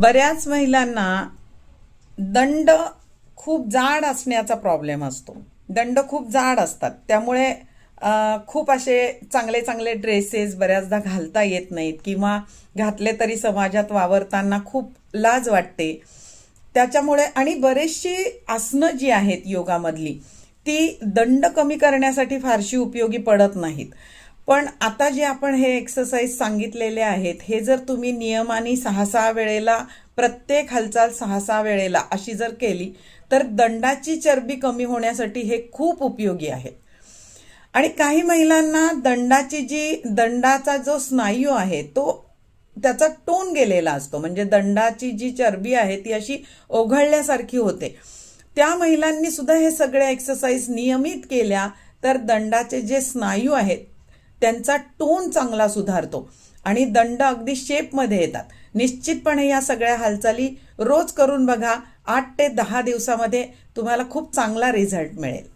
बऱ्याच महिलांना दंड खूप जाड असण्याचा प्रॉब्लेम असतो। दंड खूप जाड असतात, त्यामुळे खूप असे चांगले चांगले ड्रेसेस बऱ्याचदा घालता येत नाहीत किंवा घातले तरी समाजात वावरताना खूप लाज वाटते। त्याच्यामुळे आणि बरेचशी आसनं जी आहेत योगामधली ती दंड कमी करण्यासाठी फारशी उपयोगी पडत नाहीत। पण आता जे आपण हे एक्सरसाइज सांगितलेले आहेत, हे जर तुम्ही नियमाने 6-6 वेळेला, प्रत्येक हालचाल 6-6 वेळेला अशी जर केली तर दंडाची चरबी कमी होण्यासाठी हे खूप उपयोगी आहेत। आणि काही महिलांना दंडाचा जो स्नायू आहे तो त्याचा टोन गेलेला असतो, म्हणजे दंडाची जी चरबी आहे ती अशी ओघळल्यासारखी होते। त्या महिलांनी सुद्धा हे सगळे एक्सरसाइज नियमित केल्या तर दंडाचे जे स्नायू आहेत त्यांचा टोन चांगला सुधारतो आणि दंड अगदी शेपमध्ये येतात। निश्चितपणे या सगळ्या हालचाली रोज करून बघा, 8 ते 10 दिवसामध्ये तुम्हाला खूप चांगला रिझल्ट मिळेल।